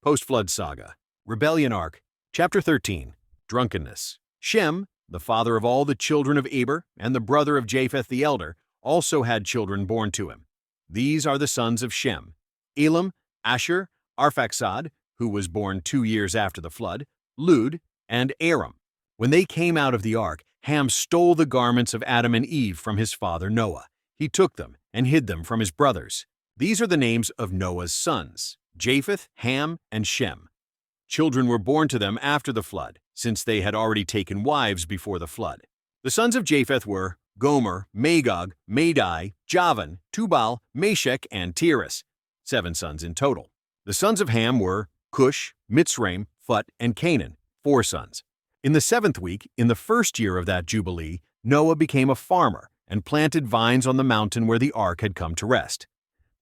Post-Flood Saga, Rebellion Arc, Chapter 13, Drunkenness. Shem, the father of all the children of Eber and the brother of Japheth the elder, also had children born to him. These are the sons of Shem: Elam, Asher, Arphaxad, who was born 2 years after the flood, Lud, and Aram. When they came out of the ark, Ham stole the garments of Adam and Eve from his father Noah. He took them and hid them from his brothers. These are the names of Noah's sons: Japheth, Ham, and Shem. Children were born to them after the flood, since they had already taken wives before the flood. The sons of Japheth were Gomer, Magog, Madai, Javan, Tubal, Meshech, and Tiras, 7 sons in total. The sons of Ham were Cush, Mitzrayim, Phut, and Canaan, 4 sons. In the 7th week, in the 1st year of that jubilee, Noah became a farmer and planted vines on the mountain where the ark had come to rest.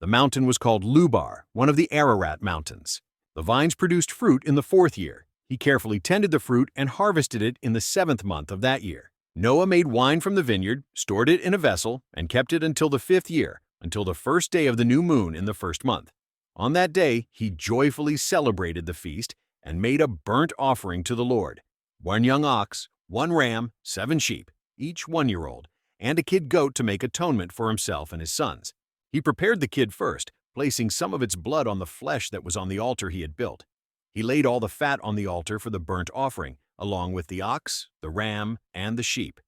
The mountain was called Lubar, one of the Ararat mountains. The vines produced fruit in the 4th year. He carefully tended the fruit and harvested it in the 7th month of that year. Noah made wine from the vineyard, stored it in a vessel, and kept it until the 5th year, until the 1st day of the new moon in the 1st month. On that day, he joyfully celebrated the feast and made a burnt offering to the Lord: 1 young ox, 1 ram, 7 sheep, each 1-year-old, and a kid goat to make atonement for himself and his sons. He prepared the kid first, placing some of its blood on the flesh that was on the altar he had built. He laid all the fat on the altar for the burnt offering, along with the ox, the ram, and the sheep.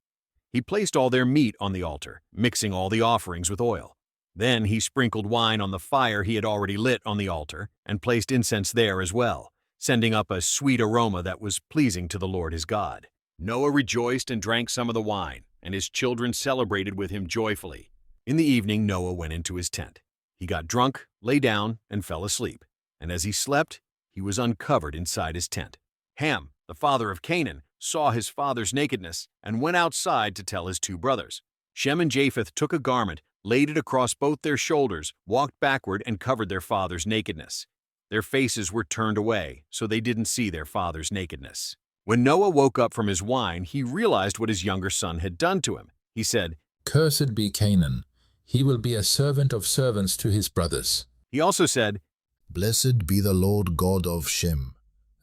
He placed all their meat on the altar, mixing all the offerings with oil. Then he sprinkled wine on the fire he had already lit on the altar and placed incense there as well, sending up a sweet aroma that was pleasing to the Lord his God. Noah rejoiced and drank some of the wine, and his children celebrated with him joyfully. In the evening, Noah went into his tent. He got drunk, lay down, and fell asleep. And as he slept, he was uncovered inside his tent. Ham, the father of Canaan, saw his father's nakedness and went outside to tell his 2 brothers. Shem and Japheth took a garment, laid it across both their shoulders, walked backward, and covered their father's nakedness. Their faces were turned away, so they didn't see their father's nakedness. When Noah woke up from his wine, he realized what his younger son had done to him. He said, "Cursed be Canaan. He will be a servant of servants to his brothers." He also said, "Blessed be the Lord God of Shem,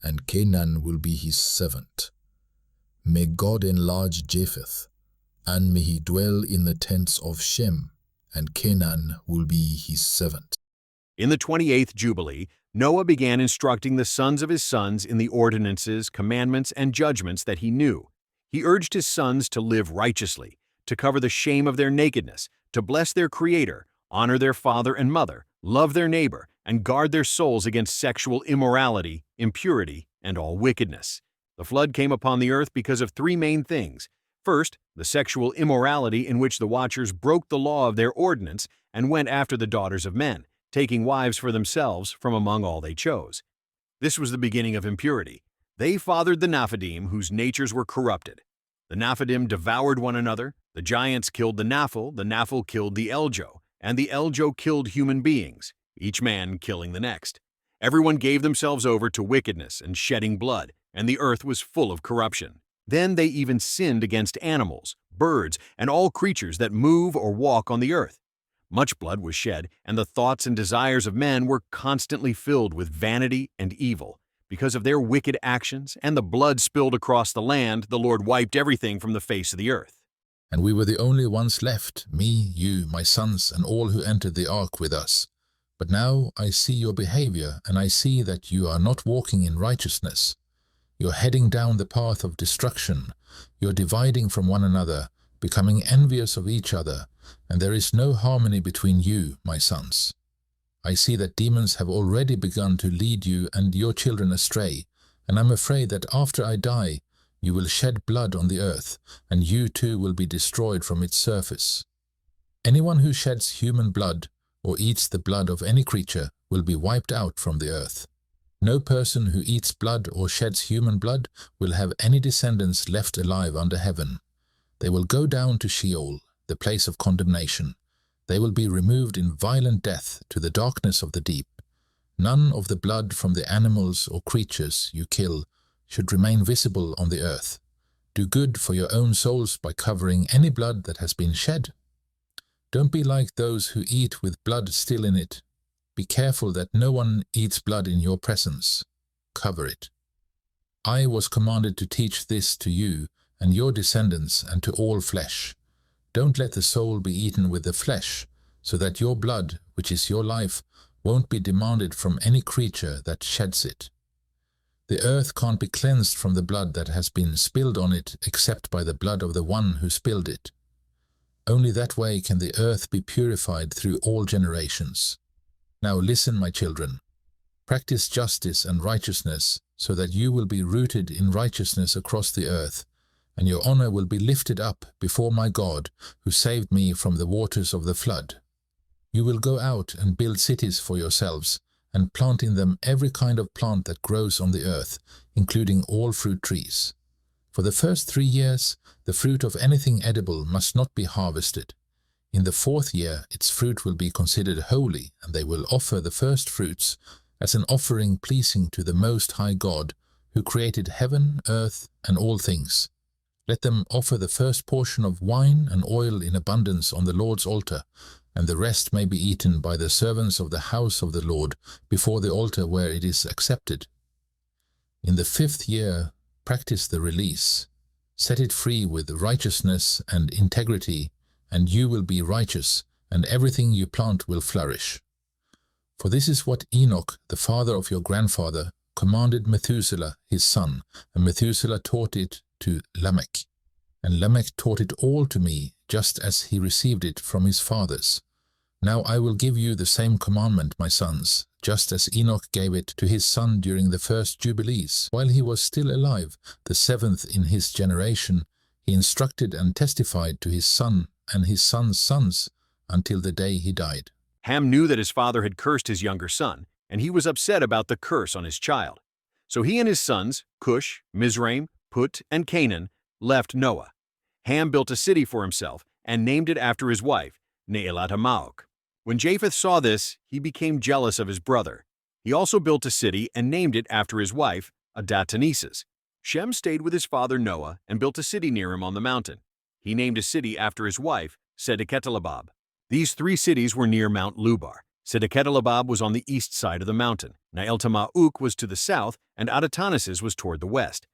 and Canaan will be his servant. May God enlarge Japheth, and may he dwell in the tents of Shem, and Canaan will be his servant." In the 28th Jubilee, Noah began instructing the sons of his sons in the ordinances, commandments, and judgments that he knew. He urged his sons to live righteously, to cover the shame of their nakedness, to bless their Creator, honor their father and mother, love their neighbor, and guard their souls against sexual immorality, impurity, and all wickedness. The flood came upon the earth because of 3 main things. First, the sexual immorality in which the watchers broke the law of their ordinance and went after the daughters of men, taking wives for themselves from among all they chose. This was the beginning of impurity. They fathered the Nephilim, whose natures were corrupted. The Nephilim devoured one another. The giants killed the Nephil killed the Eljo, and the Eljo killed human beings, each man killing the next. Everyone gave themselves over to wickedness and shedding blood, and the earth was full of corruption. Then they even sinned against animals, birds, and all creatures that move or walk on the earth. Much blood was shed, and the thoughts and desires of men were constantly filled with vanity and evil. Because of their wicked actions and the blood spilled across the land, the Lord wiped everything from the face of the earth. And we were the only ones left, me, you, my sons, and all who entered the ark with us. But now I see your behavior, and I see that you are not walking in righteousness. You're heading down the path of destruction. You're dividing from one another, becoming envious of each other, and there is no harmony between you, my sons. I see that demons have already begun to lead you and your children astray, and I'm afraid that after I die, you will shed blood on the earth, and you too will be destroyed from its surface. Anyone who sheds human blood or eats the blood of any creature will be wiped out from the earth. No person who eats blood or sheds human blood will have any descendants left alive under heaven. They will go down to Sheol, the place of condemnation. They will be removed in violent death to the darkness of the deep. None of the blood from the animals or creatures you kill should remain visible on the earth. Do good for your own souls by covering any blood that has been shed. Don't be like those who eat with blood still in it. Be careful that no one eats blood in your presence. Cover it. I was commanded to teach this to you and your descendants and to all flesh. Don't let the soul be eaten with the flesh, so that your blood, which is your life, won't be demanded from any creature that sheds it. The earth can't be cleansed from the blood that has been spilled on it except by the blood of the one who spilled it. Only that way can the earth be purified through all generations. Now listen, my children. Practice justice and righteousness, so that you will be rooted in righteousness across the earth, and your honor will be lifted up before my God, who saved me from the waters of the flood. You will go out and build cities for yourselves, and plant in them every kind of plant that grows on the earth, including all fruit trees. For the first 3 years, the fruit of anything edible must not be harvested. In the 4th year, its fruit will be considered holy, and they will offer the first fruits as an offering pleasing to the Most High God, who created heaven, earth, and all things. Let them offer the first portion of wine and oil in abundance on the Lord's altar, and the rest may be eaten by the servants of the house of the Lord before the altar where it is accepted. In the 5th year, practice the release. Set it free with righteousness and integrity, and you will be righteous, and everything you plant will flourish. For this is what Enoch, the father of your grandfather, commanded Methuselah, his son, and Methuselah taught it to Lamech. And Lamech taught it all to me, just as he received it from his fathers. Now I will give you the same commandment, my sons, just as Enoch gave it to his son during the first Jubilees. While he was still alive, the 7th in his generation, he instructed and testified to his son and his son's sons until the day he died. Ham knew that his father had cursed his younger son, and he was upset about the curse on his child. So he and his sons, Cush, Mizraim, Put, and Canaan, left Noah. Ham built a city for himself and named it after his wife, Ne'elatamaok. When Japheth saw this, he became jealous of his brother. He also built a city and named it after his wife, Adattaneses. Shem stayed with his father Noah and built a city near him on the mountain. He named a city after his wife, Sedeketlalabab. These 3 cities were near Mount Lubar. Sedeketlalabab was on the east side of the mountain, Ne'elatamaok was to the south, and Adattaneses was toward the west.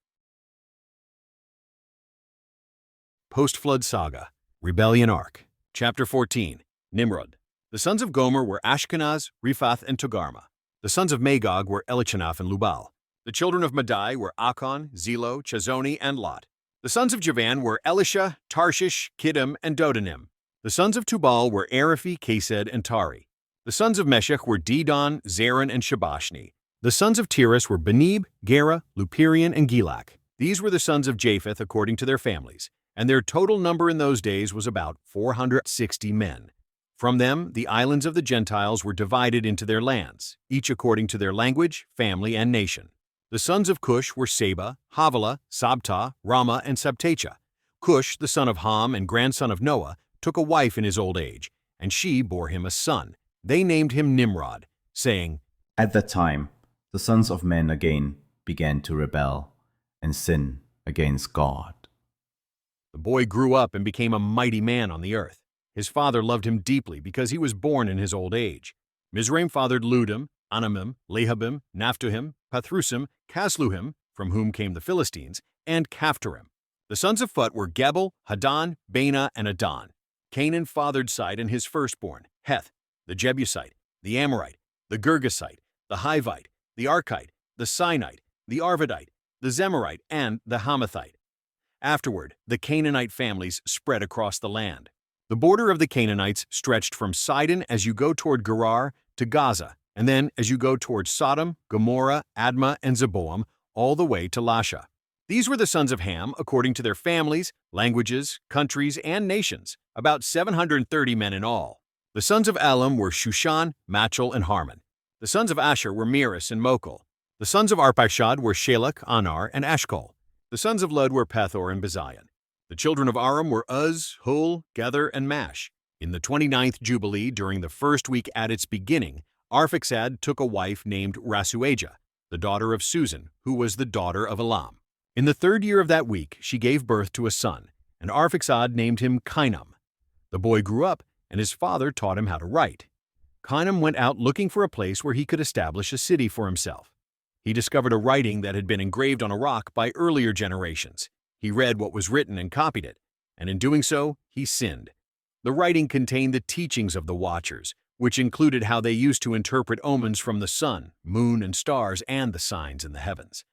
Post-Flood Saga, Rebellion Ark, Chapter 14, Nimrod. The sons of Gomer were Ashkenaz, Riphath, and Togarmah. The sons of Magog were Elichanaf and Lubal. The children of Madai were Akon, Zelo, Chazoni, and Lot. The sons of Javan were Elisha, Tarshish, Kiddim, and Dodanim. The sons of Tubal were Ariphi, Kesed, and Tari. The sons of Meshech were Dedan, Zaran, and Shabashni. The sons of Tiras were Benib, Gera, Lupirian, and Gilak. These were the sons of Japheth according to their families, and their total number in those days was about 460 men. From them, the islands of the Gentiles were divided into their lands, each according to their language, family, and nation. The sons of Cush were Seba, Havilah, Sabta, Rama, and Sabtecha. Cush, the son of Ham and grandson of Noah, took a wife in his old age, and she bore him a son. They named him Nimrod, saying, At that time, the sons of men again began to rebel and sin against God. The boy grew up and became a mighty man on the earth. His father loved him deeply because he was born in his old age. Mizraim fathered Ludim, Anamim, Lehabim, Naphtuhim, Pathrusim, Casluhim, from whom came the Philistines, and Caphtorim. The sons of Phut were Gebel, Hadan, Bana, and Adon. Canaan fathered Sidon his firstborn, Heth, the Jebusite, the Amorite, the Girgasite, the Hivite, the Arkite, the Sinite, the Arvadite, the Zemarite, and the Hamathite. Afterward, the Canaanite families spread across the land. The border of the Canaanites stretched from Sidon as you go toward Gerar to Gaza, and then as you go toward Sodom, Gomorrah, Admah, and Zeboam, all the way to Lasha. These were the sons of Ham according to their families, languages, countries, and nations, about 730 men in all. The sons of Elam were Shushan, Machel, and Harmon. The sons of Asher were Miras and Mokol. The sons of Arpachshad were Shalach, Anar, and Ashkol. The sons of Lud were Pethor and Bezion. The children of Aram were Uz, Hul, Gether, and Mash. In the 29th Jubilee, during the first week at its beginning, Arphaxad took a wife named Rasuajah, the daughter of Susan, who was the daughter of Elam. In the 3rd year of that week, she gave birth to a son, and Arphaxad named him Kainam. The boy grew up, and his father taught him how to write. Calneh went out looking for a place where he could establish a city for himself. He discovered a writing that had been engraved on a rock by earlier generations. He read what was written and copied it, and in doing so, he sinned. The writing contained the teachings of the Watchers, which included how they used to interpret omens from the sun, moon, and stars, and the signs in the heavens.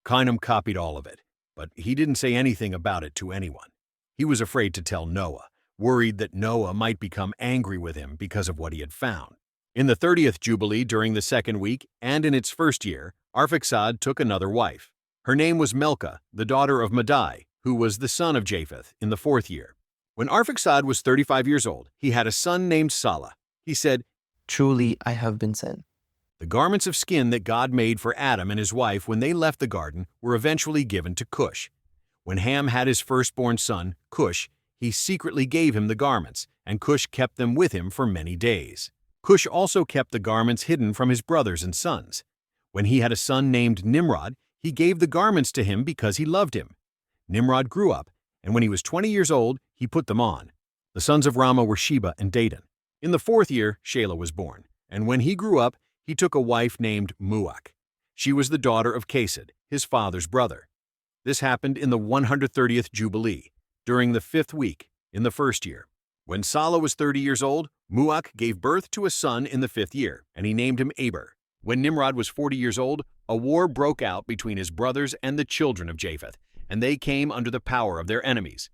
Calneh copied all of it, but he didn't say anything about it to anyone. He was afraid to tell Noah, worried that Noah might become angry with him because of what he had found. In the 30th Jubilee during the second week, and in its first year, Arphaxad took another wife. Her name was Melchah, the daughter of Madai, who was the son of Japheth, in the 4th year. When Arphaxad was 35 years old, he had a son named Salah. He said, "Truly I have been sent." The garments of skin that God made for Adam and his wife when they left the garden were eventually given to Cush. When Ham had his firstborn son, Cush, he secretly gave him the garments, and Cush kept them with him for many days. Cush also kept the garments hidden from his brothers and sons. When he had a son named Nimrod, he gave the garments to him because he loved him. Nimrod grew up, and when he was 20 years old, he put them on. The sons of Rama were Sheba and Dedan. In the 4th year, Shelah was born, and when he grew up, he took a wife named Muach. She was the daughter of Cased, his father's brother. This happened in the 130th Jubilee, during the 5th week, in the 1st year. When Salah was 30 years old, Muach gave birth to a son in the 5th year, and he named him Eber. When Nimrod was 40 years old, a war broke out between his brothers and the children of Japheth, and they came under the power of their enemies.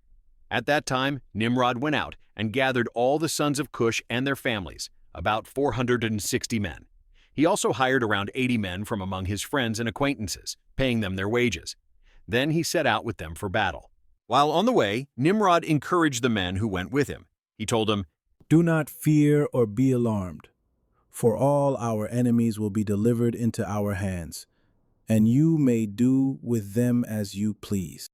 At that time, Nimrod went out and gathered all the sons of Cush and their families, about 460 men. He also hired around 80 men from among his friends and acquaintances, paying them their wages. Then he set out with them for battle. While on the way, Nimrod encouraged the men who went with him. He told them, "Do not fear or be alarmed, for all our enemies will be delivered into our hands, and you may do with them as you please."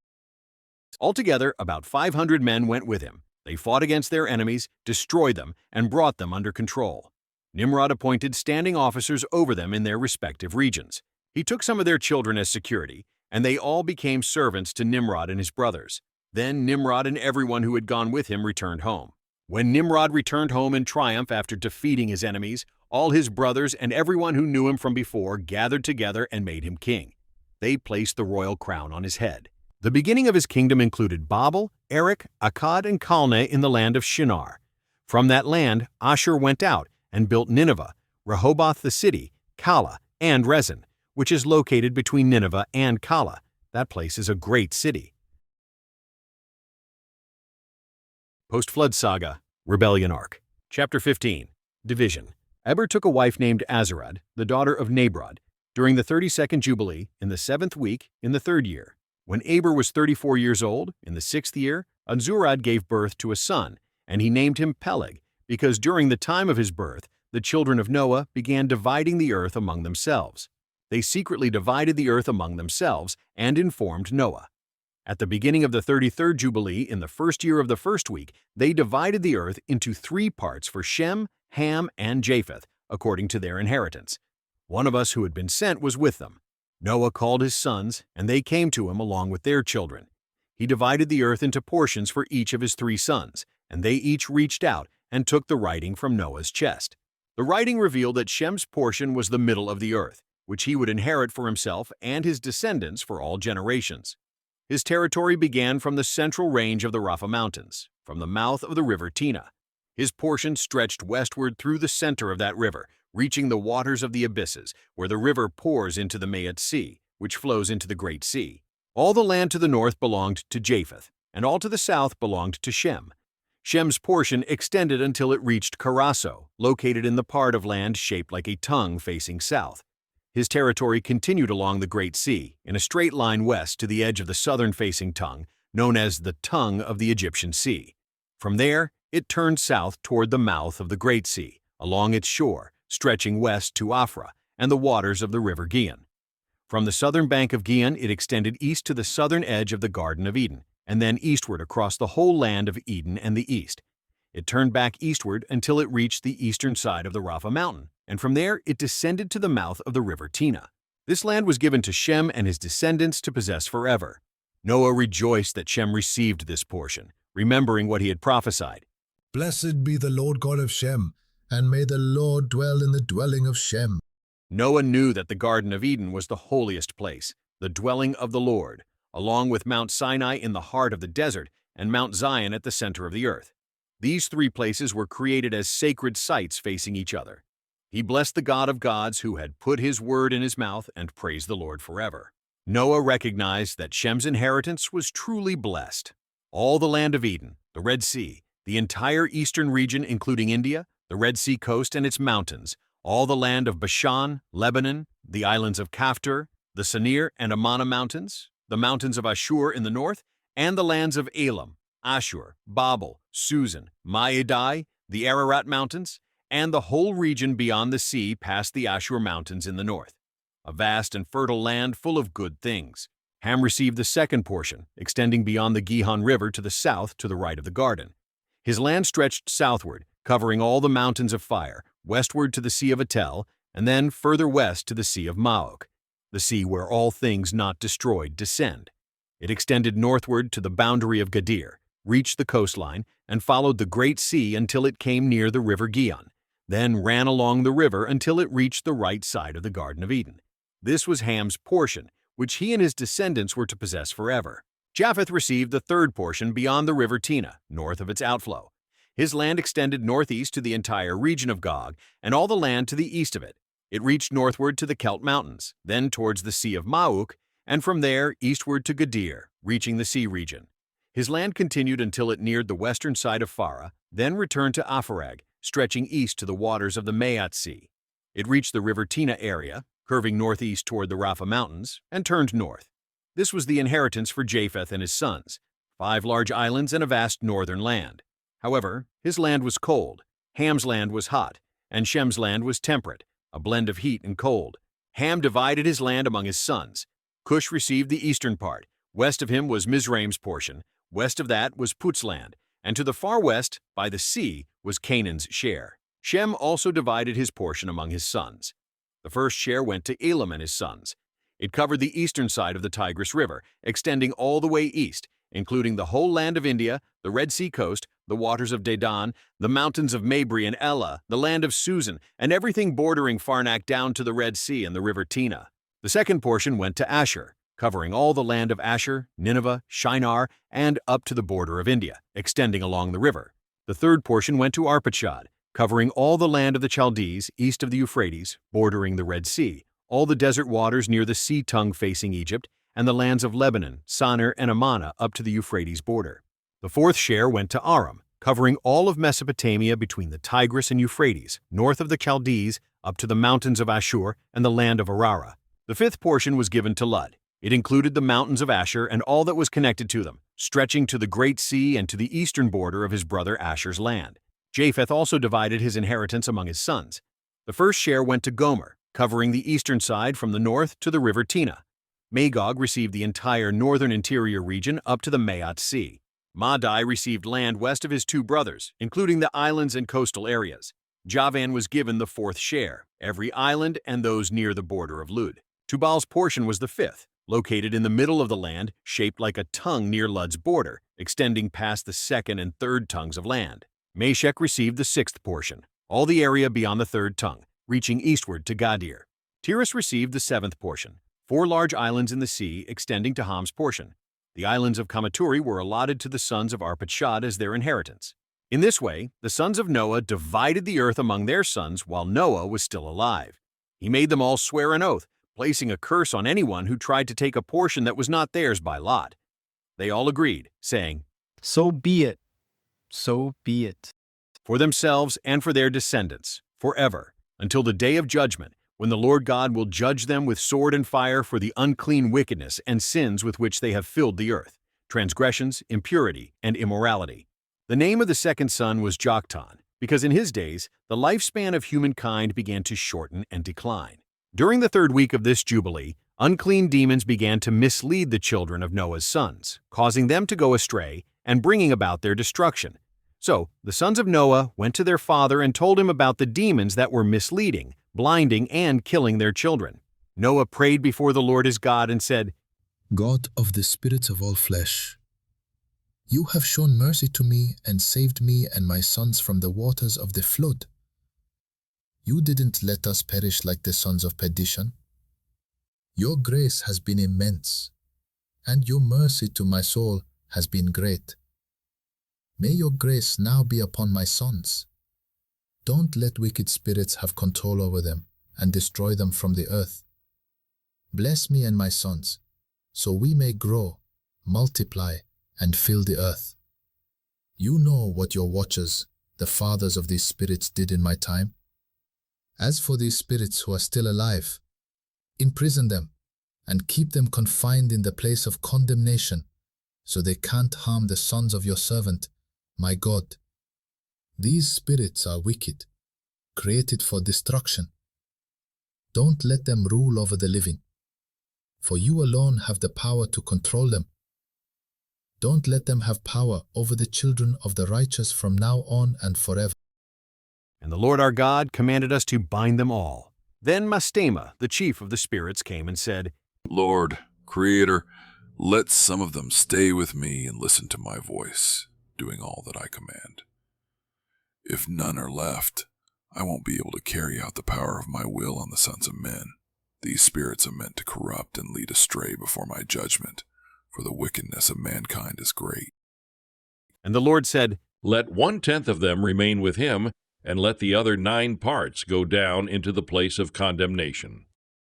Altogether, about 500 men went with him. They fought against their enemies, destroyed them, and brought them under control. Nimrod appointed standing officers over them in their respective regions. He took some of their children as security, and they all became servants to Nimrod and his brothers. Then Nimrod and everyone who had gone with him returned home. When Nimrod returned home in triumph after defeating his enemies, all his brothers and everyone who knew him from before gathered together and made him king. They placed the royal crown on his head. The beginning of his kingdom included Babel, Erech, Accad, and Calneh in the land of Shinar. From that land, Asshur went out and built Nineveh, Rehoboth the city, Calah, and Rezin, which is located between Nineveh and Calah. That place is a great city. Post-Flood Saga, Rebellion Arc. Chapter 15. Division. Eber took a wife named Azarad, the daughter of Nimrod, during the 32nd Jubilee, in the 7th week, in the 3rd year. When Eber was 34 years old, in the 6th year, Azurad gave birth to a son, and he named him Peleg, because during the time of his birth, the children of Noah began dividing the earth among themselves. They secretly divided the earth among themselves and informed Noah. At the beginning of the 33rd Jubilee, in the 1st year of the 1st week, they divided the earth into 3 parts for Shem, Ham, and Japheth, according to their inheritance. One of us who had been sent was with them. Noah called his sons, and they came to him along with their children. He divided the earth into portions for each of his 3 sons, and they each reached out and took the writing from Noah's chest. The writing revealed that Shem's portion was the middle of the earth, which he would inherit for himself and his descendants for all generations. His territory began from the central range of the Rapha Mountains, from the mouth of the river Tina. His portion stretched westward through the center of that river, reaching the waters of the abysses, where the river pours into the Ma'at Sea, which flows into the Great Sea. All the land to the north belonged to Japheth, and all to the south belonged to Shem. Shem's portion extended until it reached Carasso, located in the part of land shaped like a tongue facing south. His territory continued along the Great Sea, in a straight line west to the edge of the southern-facing tongue, known as the Tongue of the Egyptian Sea. From there, it turned south toward the mouth of the Great Sea, along its shore, stretching west to Afra and the waters of the river Gihon. From the southern bank of Gihon, it extended east to the southern edge of the Garden of Eden, and then eastward across the whole land of Eden and the east. It turned back eastward until it reached the eastern side of the Rapha mountain, and from there it descended to the mouth of the river Tina. This land was given to Shem and his descendants to possess forever. Noah rejoiced that Shem received this portion, remembering what he had prophesied. "Blessed be the Lord God of Shem, and may the Lord dwell in the dwelling of Shem. Noah knew that the Garden of Eden was the holiest place, the dwelling of the Lord, along with Mount Sinai in the heart of the desert and Mount Zion at the center of the earth. These three places were created as sacred sites facing each other. He blessed the God of gods who had put his word in his mouth and praised the Lord forever. Noah recognized that Shem's inheritance was truly blessed. All the land of Eden, the Red Sea, the entire eastern region including India, the Red Sea coast and its mountains, all the land of Bashan, Lebanon, the islands of Kaftor, the Sinir and Amana mountains, the mountains of Ashur in the north, and the lands of Elam, Ashur, Babel, Susan, Maadai, the Ararat mountains, and the whole region beyond the sea past the Ashur mountains in the north. A vast and fertile land full of good things. Ham received the second portion, extending beyond the Gihon River to the south to the right of the garden. His land stretched southward, covering all the mountains of fire, westward to the Sea of Atel, and then further west to the Sea of Maok, the sea where all things not destroyed descend. It extended northward to the boundary of Gadir, reached the coastline, and followed the Great Sea until it came near the river Gihon, then ran along the river until it reached the right side of the Garden of Eden. This was Ham's portion, which he and his descendants were to possess forever. Japheth received the third portion beyond the river Tina, north of its outflow. His land extended northeast to the entire region of Gog and all the land to the east of it. It reached northward to the Kelt Mountains, then towards the Sea of Mauk, and from there eastward to Gadir, reaching the sea region. His land continued until it neared the western side of Farah, then returned to Apharag, stretching east to the waters of the Maat Sea. It reached the river Tina area, curving northeast toward the Rapha Mountains, and turned north. This was the inheritance for Japheth and his sons, 5 large islands and a vast northern land. However, his land was cold, Ham's land was hot, and Shem's land was temperate, a blend of heat and cold. Ham divided his land among his sons. Cush received the eastern part. West of him was Mizraim's portion. West of that was Put's land, and to the far west, by the sea, was Canaan's share. Shem also divided his portion among his sons. The first share went to Elam and his sons. It covered the eastern side of the Tigris River, extending all the way east, including the whole land of India, the Red Sea coast, the waters of Dedan, the mountains of Mabri and Elah, the land of Susan, and everything bordering Farnak down to the Red Sea and the river Tina. The second portion went to Asher, covering all the land of Asher, Nineveh, Shinar, and up to the border of India, extending along the river. The third portion went to Arpachshad, covering all the land of the Chaldees east of the Euphrates, bordering the Red Sea, all the desert waters near the sea tongue facing Egypt, and the lands of Lebanon, Sanir, and Amana up to the Euphrates border. The fourth share went to Aram, covering all of Mesopotamia between the Tigris and Euphrates, north of the Chaldees, up to the mountains of Ashur and the land of Arara. The fifth portion was given to Lud. It included the mountains of Asher and all that was connected to them, stretching to the Great Sea and to the eastern border of his brother Asher's land. Japheth also divided his inheritance among his sons. The first share went to Gomer, covering the eastern side from the north to the river Tina. Magog received the entire northern interior region up to the Maat Sea. Madai received land west of his 2 brothers, including the islands and coastal areas. Javan was given the 4th share, every island and those near the border of Lud. Tubal's portion was the 5th, located in the middle of the land, shaped like a tongue near Lud's border, extending past the 2nd and 3rd tongues of land. Meshech received the 6th portion, all the area beyond the 3rd tongue, reaching eastward to Gadir. Tiras received the 7th portion, 4 large islands in the sea extending to Ham's portion. The islands of Kamaturi were allotted to the sons of Arpachshad as their inheritance. In this way, the sons of Noah divided the earth among their sons while Noah was still alive. He made them all swear an oath, placing a curse on anyone who tried to take a portion that was not theirs by lot. They all agreed, saying, So be it. So be it. For themselves and for their descendants, forever, until the day of judgment, when the Lord God will judge them with sword and fire for the unclean wickedness and sins with which they have filled the earth, transgressions, impurity, and immorality. The name of the second son was Joktan, because in his days the lifespan of humankind began to shorten and decline. During the 3rd week of this jubilee, unclean demons began to mislead the children of Noah's sons, causing them to go astray and bringing about their destruction. So the sons of Noah went to their father and told him about the demons that were misleading, blinding, and killing their children. Noah prayed before the Lord his God and said, God of the spirits of all flesh, you have shown mercy to me and saved me and my sons from the waters of the flood, You didn't let us perish like the sons of perdition. Your grace has been immense, and your mercy to my soul has been great. May your grace now be upon my sons. Don't let wicked spirits have control over them and destroy them from the earth. Bless me and my sons, so we may grow, multiply, and fill the earth. You know what your watchers, the fathers of these spirits, did in my time. As for these spirits who are still alive, imprison them and keep them confined in the place of condemnation, so they can't harm the sons of your servant, my God. These spirits are wicked, created for destruction. Don't let them rule over the living, for you alone have the power to control them. Don't let them have power over the children of the righteous from now on and forever. And the Lord our God commanded us to bind them all. Then Mastêmâ, the chief of the spirits, came and said, Lord, Creator, let some of them stay with me and listen to my voice, doing all that I command. If none are left, I won't be able to carry out the power of my will on the sons of men. These spirits are meant to corrupt and lead astray before my judgment, for the wickedness of mankind is great. And the Lord said, Let 1/10 of them remain with him, and let the other 9 parts go down into the place of condemnation.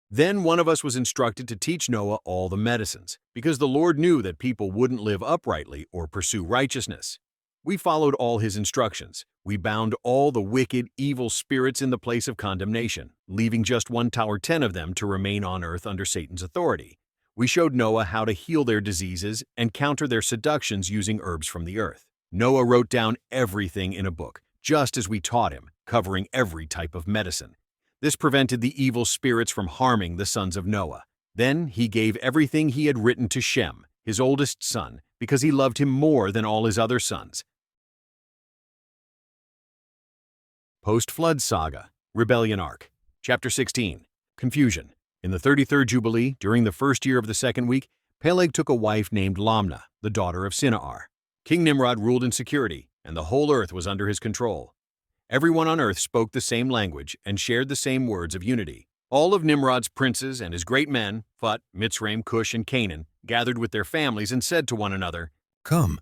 Then one of us was instructed to teach Noah all the medicines, because the Lord knew that people wouldn't live uprightly or pursue righteousness. We followed all his instructions. We bound all the wicked, evil spirits in the place of condemnation, leaving just 1 tower 10 of them to remain on earth under Satan's authority. We showed Noah how to heal their diseases and counter their seductions using herbs from the earth. Noah wrote down everything in a book, just as we taught him, covering every type of medicine. This prevented the evil spirits from harming the sons of Noah. Then he gave everything he had written to Shem, his oldest son, because he loved him more than all his other sons. Post-Flood Saga, Rebellion Arc, Chapter 16, Confusion. In the 33rd Jubilee, during the first year of the second week, Peleg took a wife named Calneh, the daughter of Sina'ar. King Nimrod ruled in security, and the whole earth was under his control. Everyone on earth spoke the same language and shared the same words of unity. All of Nimrod's princes and his great men, Phut, Mitzrayim, Cush, and Canaan, gathered with their families and said to one another, Come,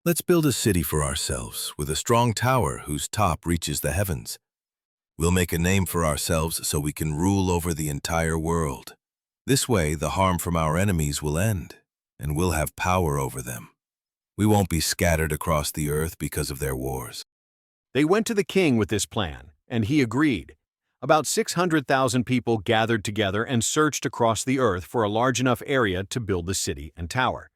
let's build a city for ourselves with a strong tower whose top reaches the heavens. We'll make a name for ourselves so we can rule over the entire world. This way, the harm from our enemies will end, and we'll have power over them. We won't be scattered across the earth because of their wars. They went to the king with this plan, and he agreed. About 600,000 people gathered together and searched across the earth for a large enough area to build the city and tower.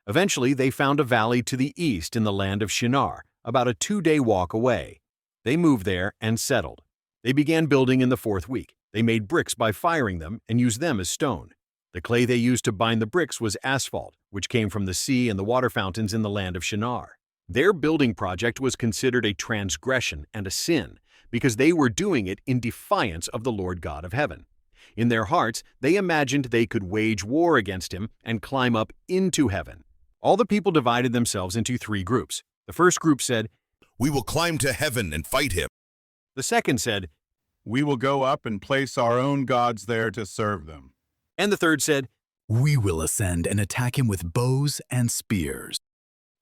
Eventually, they found a valley to the east in the land of Shinar, about a 2-day walk away. They moved there and settled. They began building in the 4th week. They made bricks by firing them and used them as stone. The clay they used to bind the bricks was asphalt, which came from the sea and the water fountains in the land of Shinar. Their building project was considered a transgression and a sin, because they were doing it in defiance of the Lord God of heaven. In their hearts, they imagined they could wage war against him and climb up into heaven. All the people divided themselves into 3 groups. The first group said, We will climb to heaven and fight him. The second said, We will go up and place our own gods there to serve them. And the third said, We will ascend and attack him with bows and spears.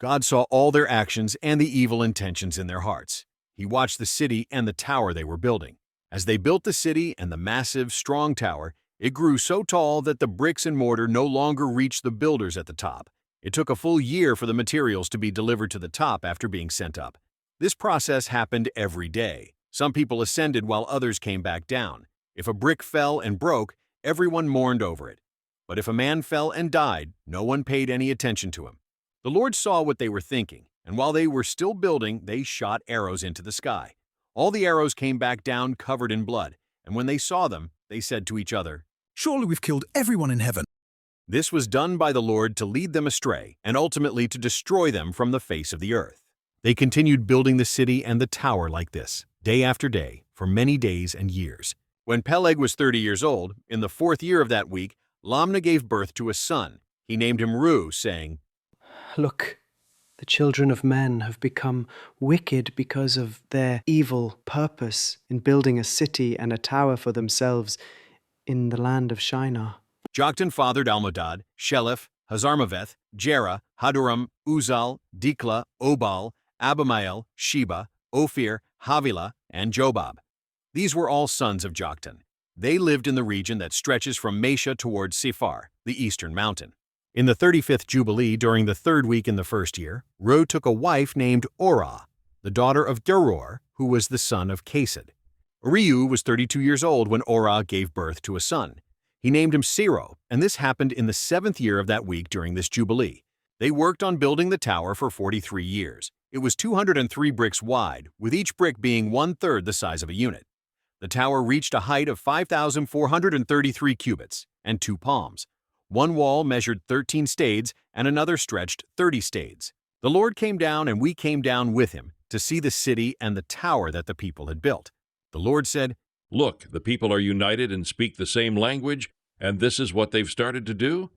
God saw all their actions and the evil intentions in their hearts. He watched the city and the tower they were building. As they built the city and the massive, strong tower, it grew so tall that the bricks and mortar no longer reached the builders at the top. It took a full year for the materials to be delivered to the top after being sent up. This process happened every day. Some people ascended while others came back down. If a brick fell and broke, everyone mourned over it. But if a man fell and died, no one paid any attention to him. The Lord saw what they were thinking, and while they were still building, they shot arrows into the sky. All the arrows came back down covered in blood, and when they saw them, they said to each other, Surely we've killed everyone in heaven. This was done by the Lord to lead them astray, and ultimately to destroy them from the face of the earth. They continued building the city and the tower like this, day after day, for many days and years. When Peleg was 30 years old, in the 4th year of that week, Calneh gave birth to a son. He named him Ru, saying, Look, the The children of men have become wicked because of their evil purpose in building a city and a tower for themselves in the land of Shinar. Joktan fathered Almodad, Sheleph, Hazarmaveth, Jerah, Haduram, Uzal, Dikla, Obal, Abimael, Sheba, Ophir, Havilah, and Jobab. These were all sons of Joktan. They lived in the region that stretches from Mesha towards Sephar, the eastern mountain. In the 35th Jubilee, during the third week in the first year, Ru took a wife named Orah, the daughter of Deror, who was the son of Kased. Reu was 32 years old when Orah gave birth to a son. He named him Sero, and this happened in the 7th year of that week during this Jubilee. They worked on building the tower for 43 years. It was 203 bricks wide, with each brick being 1/3 the size of a unit. The tower reached a height of 5,433 cubits and 2 palms. One wall measured 13 stades, and another stretched 30 stades. The Lord came down, and we came down with him to see the city and the tower that the people had built. The Lord said, "Look, the people are united and speak the same language, and this is what they've started to do?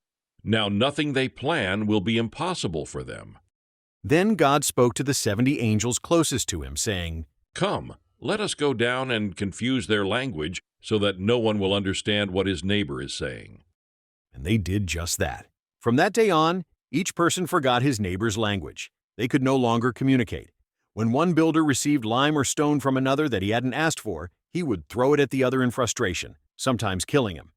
Now nothing they plan will be impossible for them." Then God spoke to the 70 angels closest to him, saying, "Come, let us go down and confuse their language so that no one will understand what his neighbor is saying." And they did just that. From that day on, each person forgot his neighbor's language. They could no longer communicate. When one builder received lime or stone from another that he hadn't asked for, he would throw it at the other in frustration, sometimes killing him.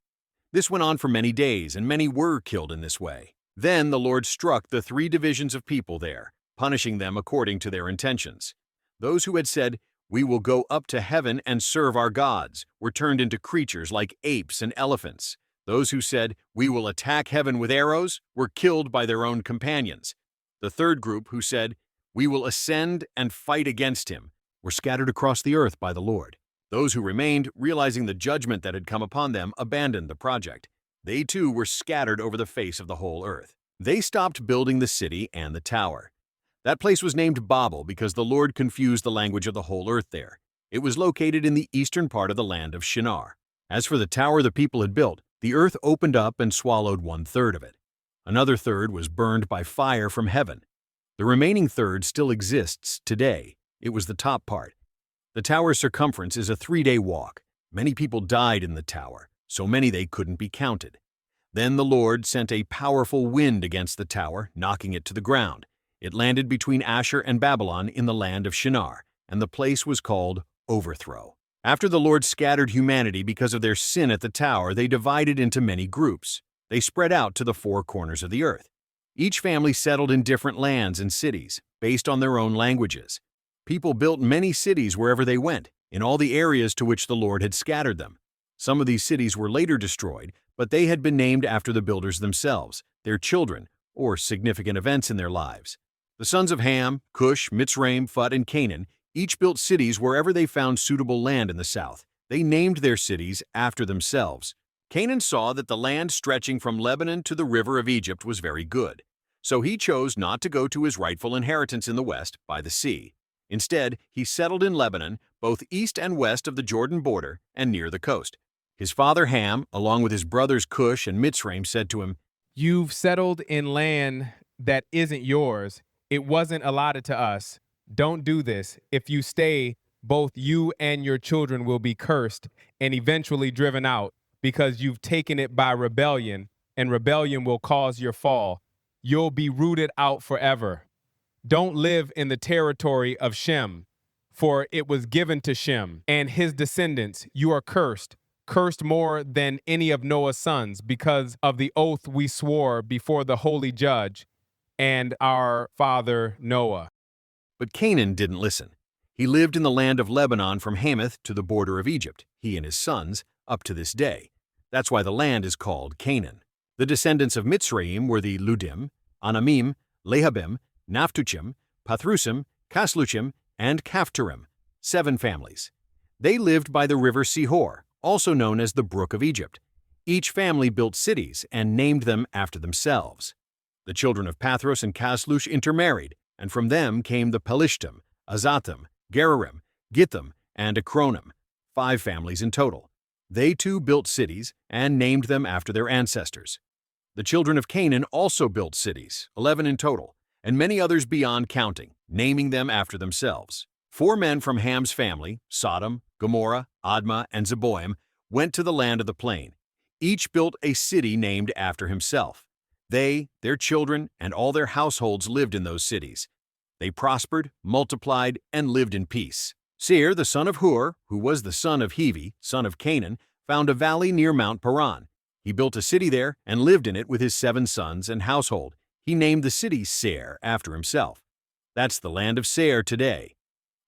This went on for many days, and many were killed in this way. Then the Lord struck the 3 divisions of people there, punishing them according to their intentions. Those who had said, "We will go up to heaven and serve our gods," were turned into creatures like apes and elephants. Those who said, "We will attack heaven with arrows," were killed by their own companions. The third group, who said, "We will ascend and fight against him," were scattered across the earth by the Lord. Those who remained, realizing the judgment that had come upon them, abandoned the project. They too were scattered over the face of the whole earth. They stopped building the city and the tower. That place was named Babel because the Lord confused the language of the whole earth there. It was located in the eastern part of the land of Shinar. As for the tower the people had built, the earth opened up and swallowed 1/3 of it. Another third was burned by fire from heaven. The remaining third still exists today. It was the top part. The tower's circumference is a 3-day walk. Many people died in the tower, so many they couldn't be counted. Then the Lord sent a powerful wind against the tower, knocking it to the ground. It landed between Asher and Babylon in the land of Shinar, and the place was called Overthrow. After the Lord scattered humanity because of their sin at the tower, they divided into many groups. They spread out to the 4 corners of the earth. Each family settled in different lands and cities, based on their own languages. People built many cities wherever they went, in all the areas to which the Lord had scattered them. Some of these cities were later destroyed, but they had been named after the builders themselves, their children, or significant events in their lives. The sons of Ham, Cush, Mitzrayim, Phut, and Canaan each built cities wherever they found suitable land in the south. They named their cities after themselves. Canaan saw that the land stretching from Lebanon to the river of Egypt was very good, so he chose not to go to his rightful inheritance in the west by the sea. Instead, he settled in Lebanon, both east and west of the Jordan border and near the coast. His father Ham, along with his brothers Cush and Mitzrayim, said to him, "You've settled in land that isn't yours. It wasn't allotted to us. Don't do this. If you stay, both you and your children will be cursed and eventually driven out because you've taken it by rebellion, and rebellion will cause your fall. You'll be rooted out forever. Don't live in the territory of Shem, for it was given to Shem and his descendants. You are cursed more than any of Noah's sons because of the oath we swore before the holy judge and our father Noah." But Canaan didn't listen. He lived in the land of Lebanon from Hamath to the border of Egypt, he and his sons, up to this day. That's why the land is called Canaan. The descendants of Mitzrayim were the Ludim, Anamim, Lehabim, Naphtuchim, Pathrusim, Kasluchim, and Kaphtorim, 7 families. They lived by the river Sihor, also known as the Brook of Egypt. Each family built cities and named them after themselves. The children of Pathros and Kaslush intermarried, and from them came the Pelishtim, Azathim, Gerarim, Githim, and Akronim, 5 families in total. They too built cities and named them after their ancestors. The children of Canaan also built cities, 11 in total, and many others beyond counting, naming them after themselves. 4 men from Ham's family, Sodom, Gomorrah, Admah, and Zeboim, went to the land of the plain. Each built a city named after himself. They, their children, and all their households lived in those cities. They prospered, multiplied, and lived in peace. Seir, the son of Hur, who was the son of Hevi, son of Canaan, found a valley near Mount Paran. He built a city there and lived in it with his 7 sons and household. He named the city Seir after himself. That's the land of Seir today.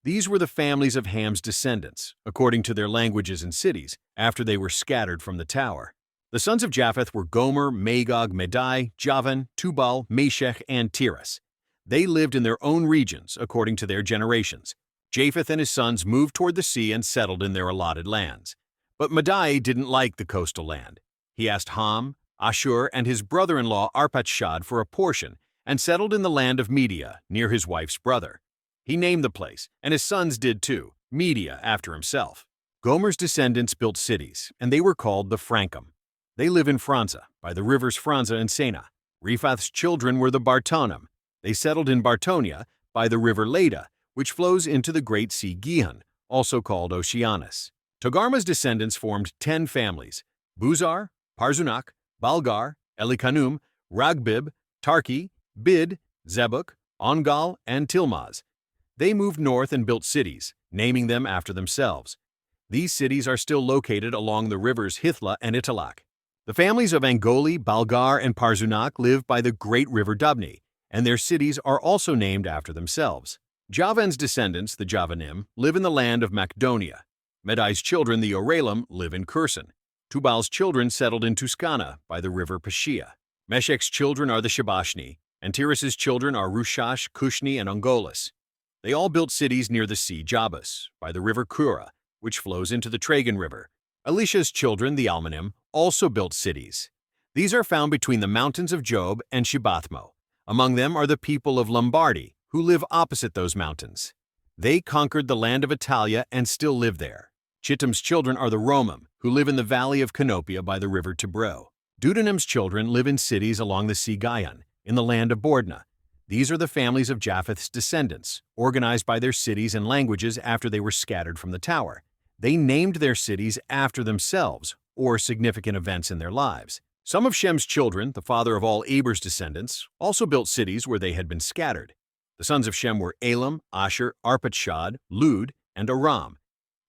These were the families of Ham's descendants, according to their languages and cities, after they were scattered from the tower. The sons of Japheth were Gomer, Magog, Madai, Javan, Tubal, Meshech, and Tiras. They lived in their own regions, according to their generations. Japheth and his sons moved toward the sea and settled in their allotted lands. But Madai didn't like the coastal land. He asked Ham, Ashur, and his brother-in-law Arpachshad for a portion, and settled in the land of Media, near his wife's brother. He named the place, and his sons did too, Media after himself. Gomer's descendants built cities, and they were called the Frankim. They live in Franza, by the rivers Franza and Sena. Riphath's children were the Bartonim. They settled in Bartonia, by the river Leda, which flows into the great sea Gihon, also called Oceanus. Togarma's descendants formed 10 families: Buzar, Parzunak, Balgar, Elikanum, Ragbib, Tarki, Bid, Zebuk, Ongal, and Tilmaz. They moved north and built cities, naming them after themselves. These cities are still located along the rivers Hithla and Italak. The families of Angoli, Balgar, and Parzunak live by the great river Dubni, and their cities are also named after themselves. Javan's descendants, the Javanim, live in the land of Macedonia. Medai's children, the Oralim, live in Curson. Tubal's children settled in Tuscana by the river Pashia. Meshech's children are the Shabashni, and Tiras's children are Rushash, Cushni, and Ongolis. They all built cities near the sea Jabus, by the river Kura, which flows into the Tragan River. Elisha's children, the Almanim, also built cities. These are found between the mountains of Job and Shibathmo. Among them are the people of Lombardy, who live opposite those mountains. They conquered the land of Italia and still live there. Chittim's children are the Romim, who live in the valley of Canopia by the river Tibro. Dudunim's children live in cities along the sea Gaion, in the land of Bordna. These are the families of Japheth's descendants, organized by their cities and languages after they were scattered from the tower. They named their cities after themselves, or significant events in their lives. Some of Shem's children, the father of all Eber's descendants, also built cities where they had been scattered. The sons of Shem were Elam, Asher, Arpachshad, Lud, and Aram.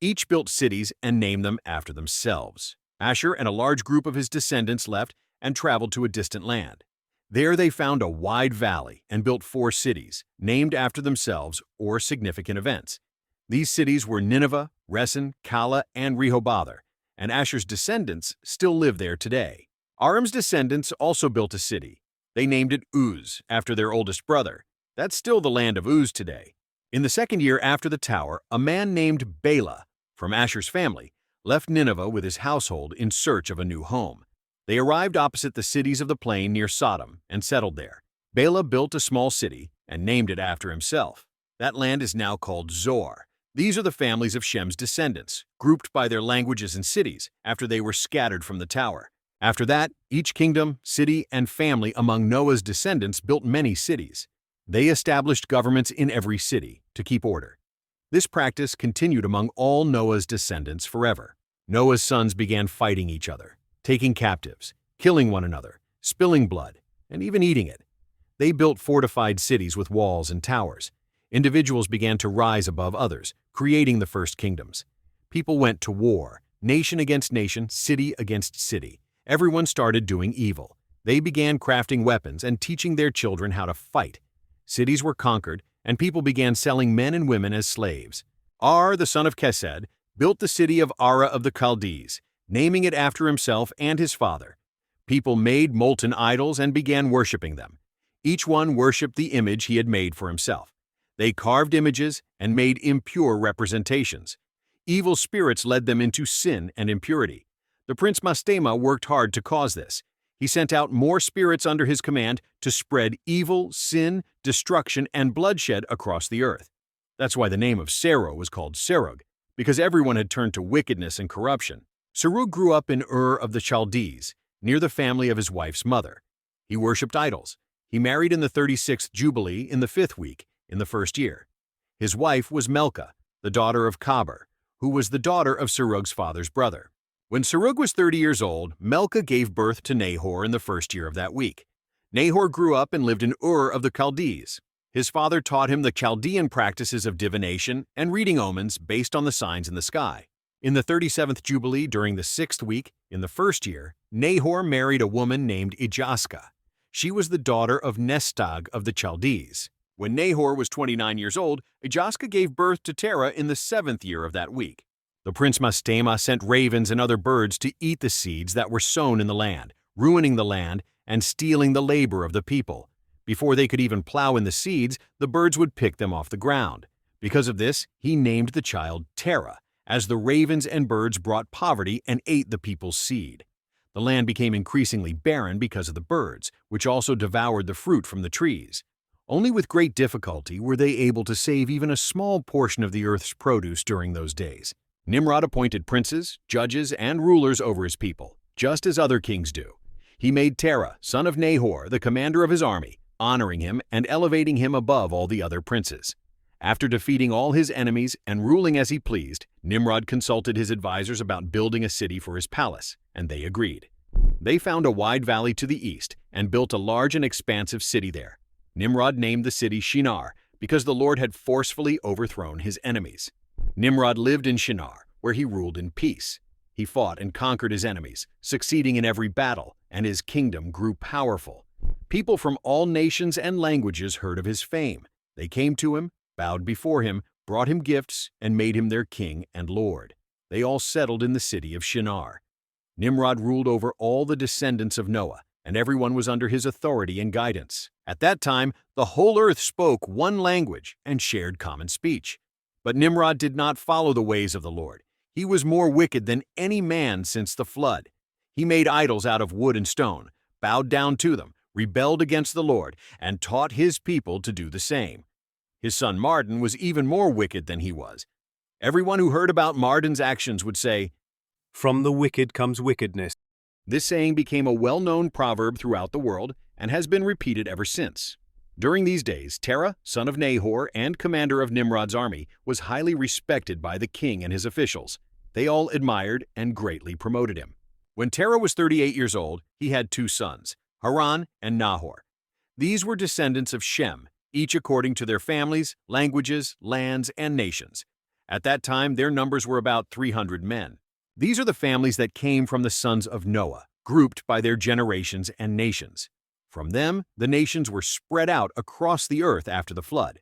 Each built cities and named them after themselves. Asher and a large group of his descendants left and traveled to a distant land. There they found a wide valley and built 4 cities, named after themselves or significant events. These cities were Nineveh, Resen, Kala, and Rehoboth, and Asher's descendants still live there today. Aram's descendants also built a city. They named it Uz, after their oldest brother. That's still the land of Uz today. In the 2nd year after the tower, a man named Bela, from Asher's family, left Nineveh with his household in search of a new home. They arrived opposite the cities of the plain near Sodom and settled there. Bela built a small city and named it after himself. That land is now called Zoar. These are the families of Shem's descendants, grouped by their languages and cities after they were scattered from the tower. After that, each kingdom, city, and family among Noah's descendants built many cities. They established governments in every city to keep order. This practice continued among all Noah's descendants forever. Noah's sons began fighting each other, taking captives, killing one another, spilling blood, and even eating it. They built fortified cities with walls and towers. Individuals began to rise above others, creating the first kingdoms. People went to war, nation against nation, city against city. Everyone started doing evil. They began crafting weapons and teaching their children how to fight. Cities were conquered, and people began selling men and women as slaves. Ar, the son of Kesed, built the city of Ara of the Chaldees, naming it after himself and his father. People made molten idols and began worshiping them. Each one worshipped the image he had made for himself. They carved images and made impure representations. Evil spirits led them into sin and impurity. The prince Mastêmâ worked hard to cause this. He sent out more spirits under his command to spread evil, sin, destruction, and bloodshed across the earth. That's why the name of Serug was called Serug, because everyone had turned to wickedness and corruption. Serug grew up in Ur of the Chaldees, near the family of his wife's mother. He worshipped idols. He married in the 36th Jubilee in the 5th week, in the 1st year. His wife was Melka, the daughter of Kaber, who was the daughter of Serug's father's brother. When Serug was 30 years old, Melka gave birth to Nahor in the 1st year of that week. Nahor grew up and lived in Ur of the Chaldees. His father taught him the Chaldean practices of divination and reading omens based on the signs in the sky. In the 37th Jubilee during the 6th week, in the 1st year, Nahor married a woman named Ijaska. She was the daughter of Nestag of the Chaldees. When Nahor was 29 years old, Ijaska gave birth to Terah in the 7th year of that week. The prince Mastêmâ sent ravens and other birds to eat the seeds that were sown in the land, ruining the land and stealing the labor of the people. Before they could even plow in the seeds, the birds would pick them off the ground. Because of this, he named the child Terah, as the ravens and birds brought poverty and ate the people's seed. The land became increasingly barren because of the birds, which also devoured the fruit from the trees. Only with great difficulty were they able to save even a small portion of the earth's produce during those days. Nimrod appointed princes, judges, and rulers over his people, just as other kings do. He made Terah, son of Nahor, the commander of his army, honoring him and elevating him above all the other princes. After defeating all his enemies and ruling as he pleased, Nimrod consulted his advisors about building a city for his palace, and they agreed. They found a wide valley to the east and built a large and expansive city there. Nimrod named the city Shinar because the Lord had forcefully overthrown his enemies. Nimrod lived in Shinar, where he ruled in peace. He fought and conquered his enemies, succeeding in every battle, and his kingdom grew powerful. People from all nations and languages heard of his fame. They came to him, bowed before him, brought him gifts, and made him their king and lord. They all settled in the city of Shinar. Nimrod ruled over all the descendants of Noah, and everyone was under his authority and guidance. At that time, the whole earth spoke one language and shared common speech. But Nimrod did not follow the ways of the Lord. He was more wicked than any man since the flood. He made idols out of wood and stone, bowed down to them, rebelled against the Lord, and taught his people to do the same. His son Mardon was even more wicked than he was. Everyone who heard about Mardon's actions would say, "From the wicked comes wickedness." This saying became a well-known proverb throughout the world and has been repeated ever since. During these days, Terah, son of Nahor and commander of Nimrod's army, was highly respected by the king and his officials. They all admired and greatly promoted him. When Terah was 38 years old, he had 2 sons, Haran and Nahor. These were descendants of Shem, each according to their families, languages, lands, and nations. At that time, their numbers were about 300 men. These are the families that came from the sons of Noah, grouped by their generations and nations. From them, the nations were spread out across the earth after the flood.